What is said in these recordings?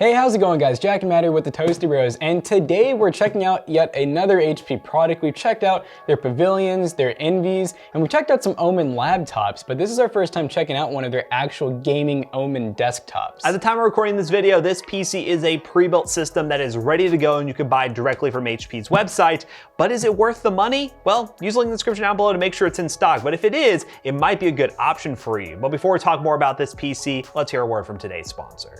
Hey, how's it going guys? Jack and Matt here with the Toasty Bros, and today we're checking out yet another HP product. We've checked out their pavilions, their envies, and we checked out some Omen laptops, but this is our first time checking out one of their actual gaming Omen desktops. At the time of recording this video, this PC is a pre-built system that is ready to go and you can buy directly from HP's website, but is it worth the money? Well, use the link in the description down below to make sure it's in stock, but if it is, it might be a good option for you. But before we talk more about this PC, let's hear a word from today's sponsor.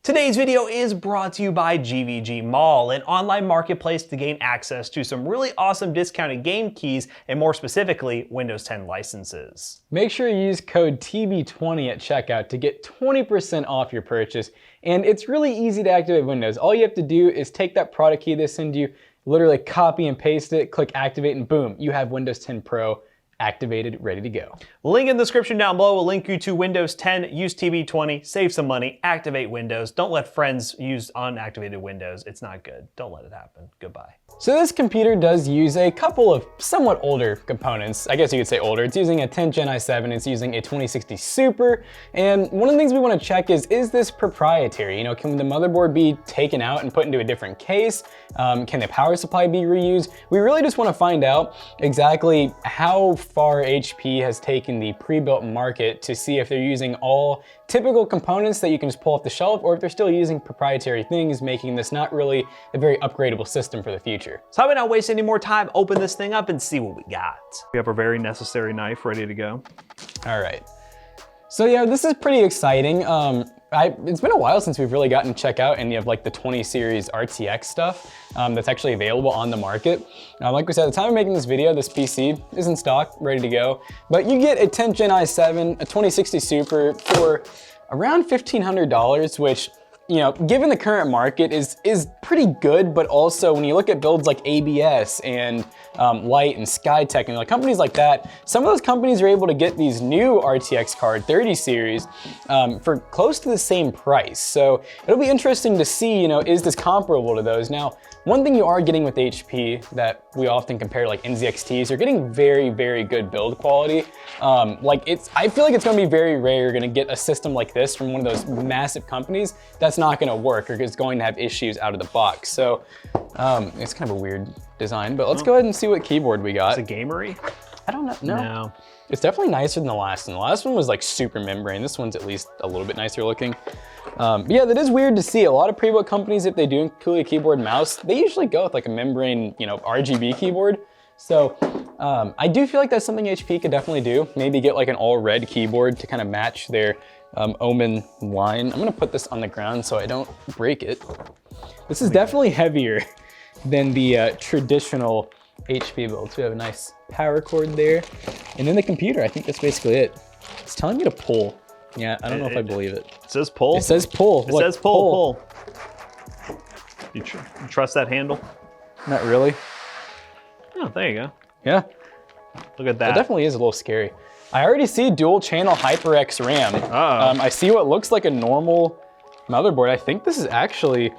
Today's video is brought to you by GVGMall, an online marketplace to gain access to some really awesome discounted game keys and more specifically, Windows 10 licenses. Make sure you use code TB20 at checkout to get 20% off your purchase, and it's really easy to activate Windows. All you have to do is take that product key they send you, literally copy and paste it, click activate, and boom, you have Windows 10 Pro activated, ready to go. Link in the description down below will link you to Windows 10, use TB20, save some money, activate Windows. Don't let friends use unactivated Windows. It's not good. Don't let it happen. Goodbye. So this computer does use a couple of somewhat older components. I guess you could say older. It's using a 10th Gen i7, it's using a 2060 Super, and one of the things we want to check is this proprietary? You know, can the motherboard be taken out and put into a different case? Can the power supply be reused? We really just want to find out exactly how far HP has taken the pre-built market to see if they're using all typical components that you can just pull off the shelf, or if they're still using proprietary things, making this not really a very upgradable system for the future. So how about not waste any more time, open this thing up and see what we got. We have our very necessary knife ready to go. All right. So yeah, this is pretty exciting. It's been a while since we've really gotten to check out any of like the 20 series RTX stuff that's actually available on the market. Like we said, at the time of making this video, this PC is in stock, ready to go. But you get a 10th Gen i7, a 2060 Super for around $1,500, which, you know, given the current market is pretty good, but also when you look at builds like ABS and Light and Skytech and like companies like that, some of those companies are able to get these new RTX card 30 series for close to the same price. So it'll be interesting to see, you know, is this comparable to those? Now, one thing you are getting with HP that we often compare like NZXTs, you're getting very, very good build quality. I feel like it's gonna be very rare you're gonna get a system like this from one of those massive companies that's not gonna work or is going to have issues out of the box. So it's kind of a weird design, but let's go ahead and see what keyboard we got. Is it gamery? I don't know, no. It's definitely nicer than the last one. The last one was like super membrane. This one's at least a little bit nicer looking. But yeah, that is weird to see. A lot of pre-built companies, if they do include a keyboard and mouse, they usually go with like a membrane, you know, RGB keyboard. So I do feel like that's something HP could definitely do. Maybe get like an all red keyboard to kind of match their Omen line. I'm gonna put this on the ground so I don't break it. This is definitely heavier than the traditional HP builds. We have a nice power cord there. And then the computer, I think that's basically it. It's telling me to pull. Yeah, I don't know if I believe it. It says pull? It says pull. It says pull. You trust that handle? Not really. Oh, there you go. Yeah. Look at that. It definitely is a little scary. I already see dual channel HyperX RAM. I see what looks like a normal motherboard. I think this is actually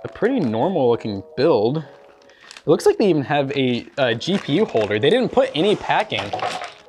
a pretty normal looking build. It looks like they even have a GPU holder. They didn't put any packing.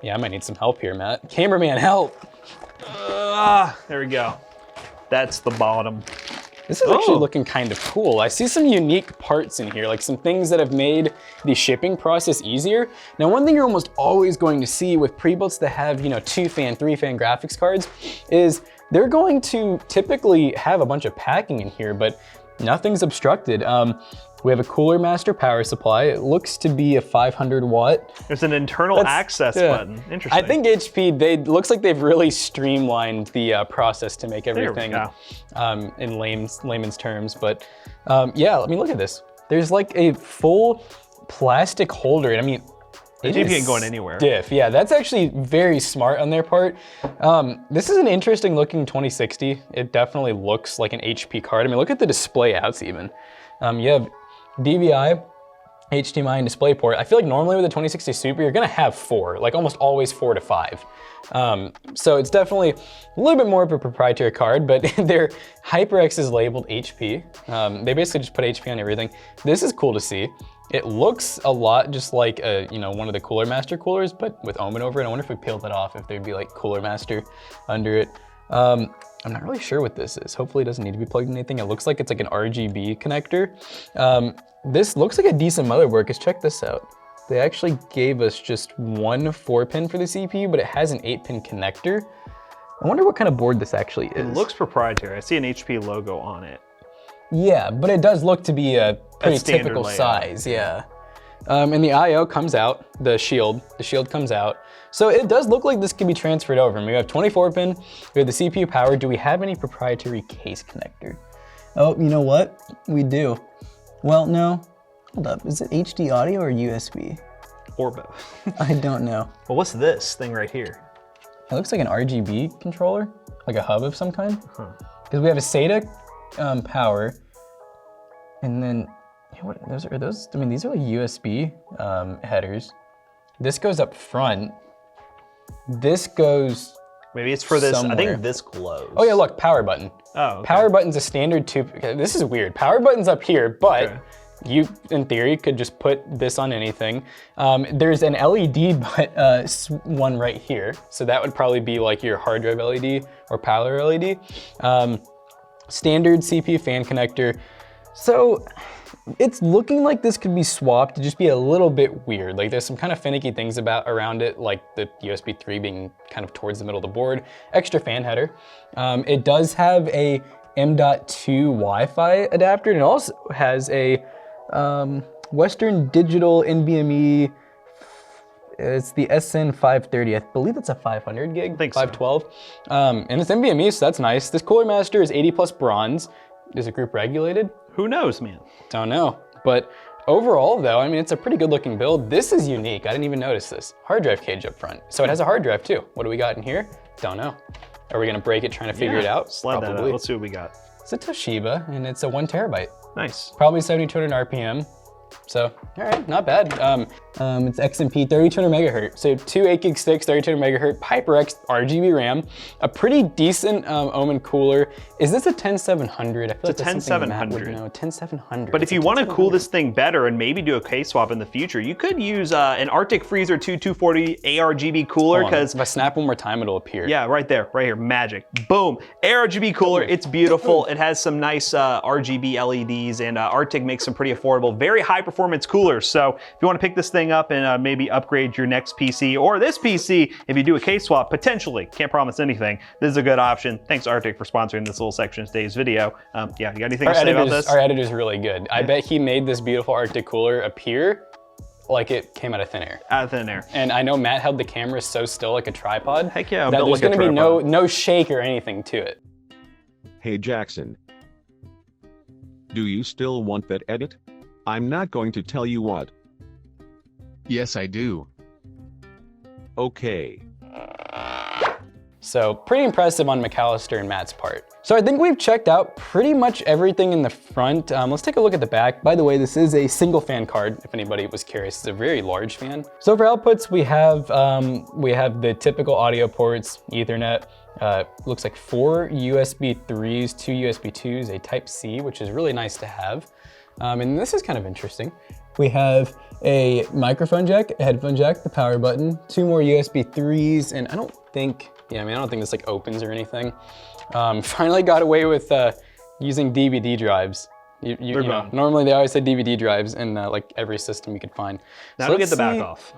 Yeah, I might need some help here, Matt. Cameraman, help. There we go. That's the bottom. This is actually looking kind of cool. I see some unique parts in here, like some things that have made the shipping process easier. Now, one thing you're almost always going to see with pre-builts that have, you know, 2-fan, 3-fan graphics cards is they're going to typically have a bunch of packing in here, but nothing's obstructed. We have a Cooler Master power supply. It looks to be a 500 watt. There's an internal access button. Interesting. I think HP, looks like they've really streamlined the process to make everything in layman's terms. But yeah, I mean, look at this. There's like a full plastic holder. And I mean, the GPU ain't going anywhere. Stiff, yeah, that's actually very smart on their part. This is an interesting looking 2060. It definitely looks like an HP card. I mean, look at the display outs even. You have DVI, HDMI, and DisplayPort. I feel like normally with the 2060 Super, you're gonna have 4, like almost always 4 to 5. So it's definitely a little bit more of a proprietary card, but their HyperX is labeled HP. They basically just put HP on everything. This is cool to see. It looks a lot just like one of the Cooler Master coolers, but with Omen over it. I wonder if we peeled it off, if there'd be like Cooler Master under it. I'm not really sure what this is. Hopefully it doesn't need to be plugged in anything. It looks like it's like an RGB connector. This looks like a decent motherboard, because check this out. They actually gave us just one 4-pin for the CPU, but it has an 8-pin connector. I wonder what kind of board this actually is. It looks proprietary. I see an HP logo on it. Yeah, but it does look to be a pretty typical size, yeah. And the I/O comes out, the shield comes out. So it does look like this can be transferred over. And we have 24-pin, we have the CPU power. Do we have any proprietary case connector? Oh, you know what? We do. Well, no, hold up. Is it HD audio or USB? Or both. I don't know. Well, what's this thing right here? It looks like an RGB controller, like a hub of some kind. Because we have a SATA power, and then, what are those? I mean, these are like USB headers. This goes up front. This goes Maybe it's for this, somewhere. I think this glows. Oh yeah, look, power button. Oh, okay. Power button's a standard okay, this is weird. Power button's up here, but you, in theory, could just put this on anything. There's an LED one right here. So that would probably be like your hard drive LED or power LED. Standard CPU fan connector. So it's looking like this could be swapped to just be a little bit weird. Like there's some kind of finicky things around it, like the USB 3 being kind of towards the middle of the board. Extra fan header. It does have a M.2 Wi-Fi adapter, and it also has a Western Digital NVMe. It's the SN530. I believe it's a 500 gig, 512. And it's NVMe, so that's nice. This Cooler Master is 80 plus bronze. Is it group regulated? Who knows, man? Don't know. But overall though, I mean, it's a pretty good looking build. This is unique. I didn't even notice this. Hard drive cage up front. So it has a hard drive too. What do we got in here? Don't know. Are we gonna break it trying to figure it out? Slide that out. Let's see what we got. It's a Toshiba and it's a 1 terabyte. Nice. Probably 7200 RPM. So, all right, not bad. It's XMP 3200 megahertz. So 2 8 gig sticks, 3200 megahertz, HyperX RGB RAM, a pretty decent Omen cooler. Is this a 10700? I feel it's a 10700. No, 10700. But if you want to cool this thing better and maybe do a case swap in the future, you could use an Arctic Freezer 2 240 ARGB cooler, because if I snap one more time, it'll appear. Yeah, right there, right here, magic. Boom, ARGB cooler, it's beautiful. It has some nice RGB LEDs, and Arctic makes some pretty affordable, very high performance coolers. So if you want to pick this thing up and maybe upgrade your next PC or this PC, if you do a case swap, potentially, can't promise anything, this is a good option. Thanks Arctic for sponsoring this little section of today's video. Yeah, you got anything to say about this? Our editor's really good. I bet he made this beautiful Arctic cooler appear like it came out of thin air. Out of thin air. And I know Matt held the camera so still like a tripod. Heck yeah, that there's gonna be no shake or anything to it. Hey Jackson. Do you still want that edit? I'm not going to tell you what. Yes, I do. Okay. So pretty impressive on McAllister and Matt's part. So I think we've checked out pretty much everything in the front. Let's take a look at the back. By the way, this is a single fan card, if anybody was curious. It's a very large fan. So for outputs, we have the typical audio ports, Ethernet. Looks like 4 USB 3s, 2 USB 2s, a Type-C, which is really nice to have. And this is kind of interesting. We have a microphone jack, a headphone jack, the power button, 2 more USB 3s, and I don't think this like opens or anything. Finally got away with using DVD drives. You know, normally they always say DVD drives in like every system you could find. Now to get the back off.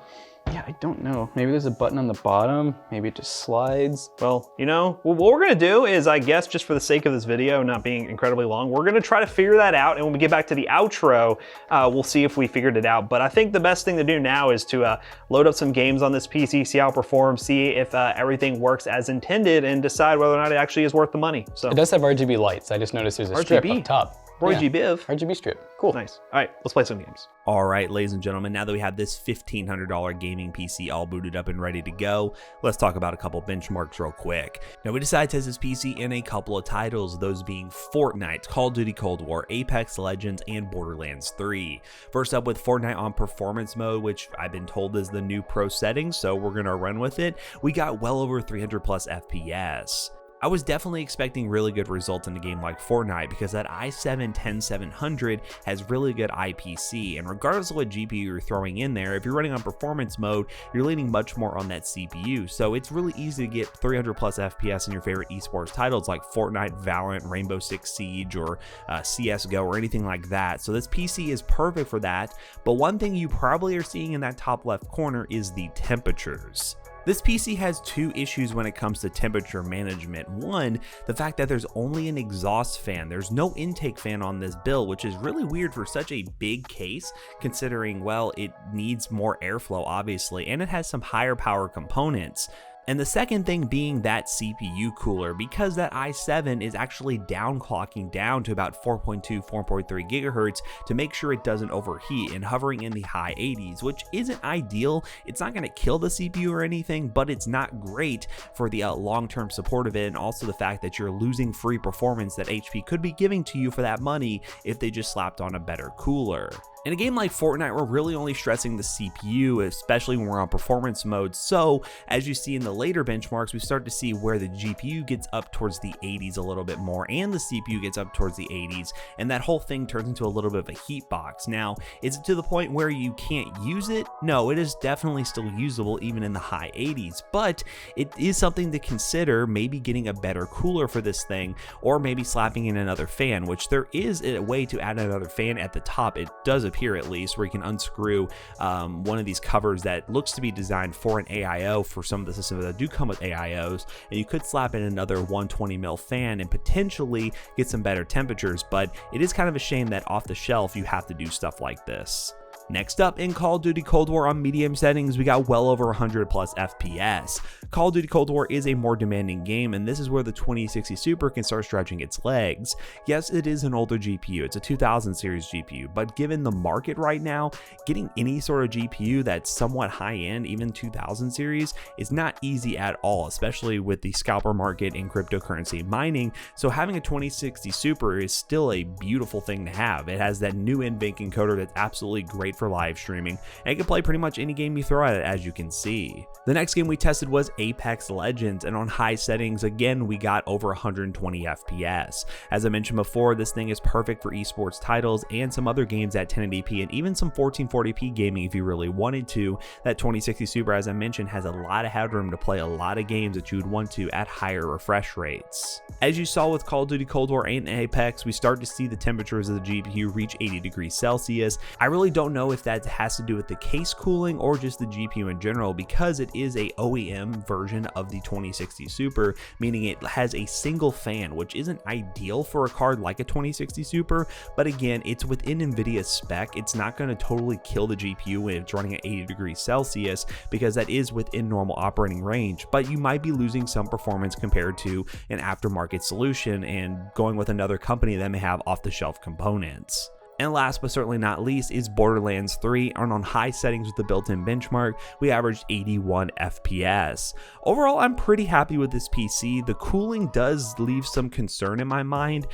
Yeah, I don't know. Maybe there's a button on the bottom. Maybe it just slides. Well, you know, what we're gonna do is, I guess, just for the sake of this video not being incredibly long, we're gonna try to figure that out. And when we get back to the outro, we'll see if we figured it out. But I think the best thing to do now is to load up some games on this PC, see how it performs, see if everything works as intended, and decide whether or not it actually is worth the money. So it does have RGB lights. I just noticed there's a strip up top. RGB strip. Cool. Nice. All right, let's play some games. All right, ladies and gentlemen, now that we have this $1,500 gaming PC all booted up and ready to go, let's talk about a couple benchmarks real quick. Now, we decided to test this PC in a couple of titles, those being Fortnite, Call of Duty Cold War, Apex Legends, and Borderlands 3. First up with Fortnite on performance mode, which I've been told is the new pro setting, so we're gonna run with it. We got well over 300 plus FPS. I was definitely expecting really good results in a game like Fortnite because that i7-10700 has really good IPC, and regardless of what GPU you're throwing in there, if you're running on performance mode, you're leaning much more on that CPU. So it's really easy to get 300 plus FPS in your favorite esports titles like Fortnite, Valorant, Rainbow Six Siege, or CSGO or anything like that. So this PC is perfect for that. But one thing you probably are seeing in that top left corner is the temperatures. This PC has two issues when it comes to temperature management. One, the fact that there's only an exhaust fan. There's no intake fan on this build, which is really weird for such a big case, considering, well, it needs more airflow, obviously, and it has some higher power components. And the second thing being that CPU cooler, because that i7 is actually downclocking down to about 4.2, 4.3 gigahertz to make sure it doesn't overheat and hovering in the high 80s, which isn't ideal. It's not going to kill the CPU or anything, but it's not great for the long-term support of it, and also the fact that you're losing free performance that HP could be giving to you for that money if they just slapped on a better cooler. In a game like Fortnite, we're really only stressing the CPU, especially when we're on performance mode. So as you see in the later benchmarks, we start to see where the GPU gets up towards the 80s a little bit more, and the CPU gets up towards the 80s, and that whole thing turns into a little bit of a heat box. Now, is it to the point where you can't use it? No, it is definitely still usable even in the high 80s, but it is something to consider, maybe getting a better cooler for this thing, or maybe slapping in another fan, which there is a way to add another fan at the top. It does appear, at least, where you can unscrew one of these covers that looks to be designed for an AIO for some of the systems that do come with AIOs, and you could slap in another 120 mil fan and potentially get some better temperatures, but it is kind of a shame that off the shelf you have to do stuff like this. Next up, in Call of Duty Cold War on medium settings, we got well over 100 plus FPS. Call of Duty Cold War is a more demanding game, and this is where the 2060 Super can start stretching its legs. Yes, it is an older GPU, it's a 2000 series GPU, but given the market right now, getting any sort of GPU that's somewhat high-end, even 2000 series, is not easy at all, especially with the scalper market in cryptocurrency mining. So having a 2060 Super is still a beautiful thing to have. It has that new NVENC encoder that's absolutely great for live streaming, and it can play pretty much any game you throw at it, as you can see. The next game we tested was Apex Legends, and on high settings, again, we got over 120 FPS. As I mentioned before, this thing is perfect for esports titles and some other games at 1080p and even some 1440p gaming if you really wanted to. That 2060 Super, as I mentioned, has a lot of headroom to play a lot of games that you would want to at higher refresh rates. As you saw with Call of Duty Cold War and Apex, we start to see the temperatures of the GPU reach 80 degrees Celsius. I really don't know if that has to do with the case cooling or just the GPU in general, because it is a OEM version of the 2060 Super, meaning it has a single fan, which isn't ideal for a card like a 2060 Super, but again, it's within NVIDIA's spec. It's not going to totally kill the GPU when it's running at 80 degrees Celsius, because that is within normal operating range, but you might be losing some performance compared to an aftermarket solution and going with another company that may have off-the-shelf components. And last but certainly not least is Borderlands 3, and on high settings with the built-in benchmark, we averaged 81 FPS. Overall, I'm pretty happy with this PC. The cooling does leave some concern in my mind.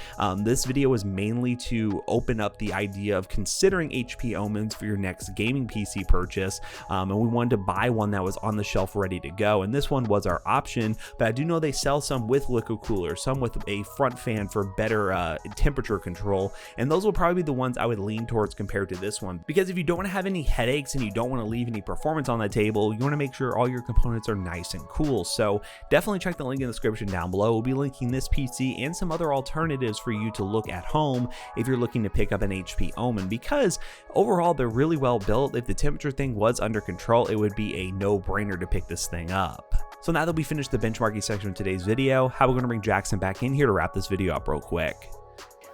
This video was mainly to open up the idea of considering HP Omens for your next gaming PC purchase, and we wanted to buy one that was on the shelf ready to go, and this one was our option, but I do know they sell some with liquid cooler, some with a front fan for better temperature control, and those will probably be the ones I would lean towards compared to this one, because if you don't want to have any headaches and you don't want to leave any performance on the table, you want to make sure all your components are nice and cool. So definitely check the link in the description down below. We'll be linking this PC and some other alternatives for you to look at home if you're looking to pick up an HP Omen, because overall they're really well built. If the temperature thing was under control, it would be a no-brainer to pick this thing up. So now that we finished the benchmarking section of today's video, how we're going to bring Jackson back in here to wrap this video up real quick.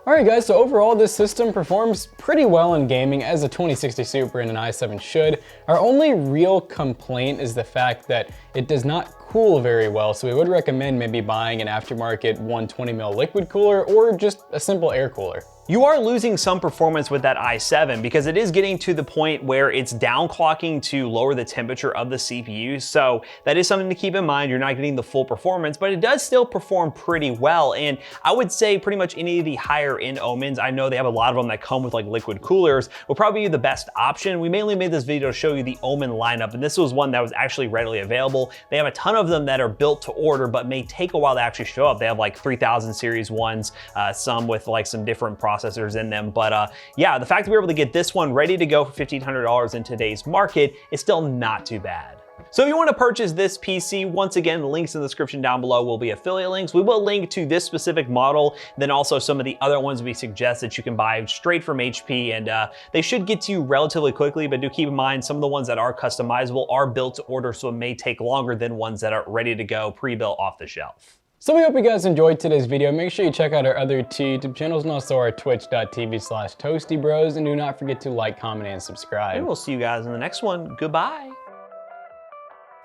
Alright guys, so overall this system performs pretty well in gaming, as a 2060 Super and an i7 should. Our only real complaint is the fact that it does not cool very well, so we would recommend maybe buying an aftermarket 120mm liquid cooler or just a simple air cooler. You are losing some performance with that i7 because it is getting to the point where it's downclocking to lower the temperature of the CPU. So that is something to keep in mind. You're not getting the full performance, but it does still perform pretty well. And I would say pretty much any of the higher end Omens, I know they have a lot of them that come with like liquid coolers, will probably be the best option. We mainly made this video to show you the Omen lineup, and this was one that was actually readily available. They have a ton of them that are built to order, but may take a while to actually show up. They have like 3000 series ones, some with like some different processors in them. But yeah, the fact that we were able to get this one ready to go for $1,500 in today's market is still not too bad. So if you want to purchase this PC, once again, the links in the description down below will be affiliate links. We will link to this specific model, then also some of the other ones we suggest that you can buy straight from HP, and they should get to you relatively quickly, but do keep in mind some of the ones that are customizable are built to order, so it may take longer than ones that are ready to go, pre-built off the shelf. So we hope you guys enjoyed today's video. Make sure you check out our other two YouTube channels and also our twitch.tv/toastybros, and do not forget to like, comment, and subscribe. And we'll see you guys in the next one. Goodbye.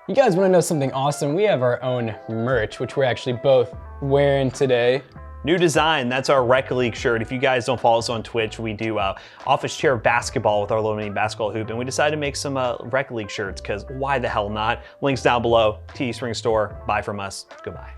You guys want to know something awesome? We have our own merch, which we're actually both wearing today. New design, that's our Rec League shirt. If you guys don't follow us on Twitch, we do office chair basketball with our little mini basketball hoop, and we decided to make some Rec League shirts, because why the hell not? Links down below, Teespring store, buy from us, goodbye.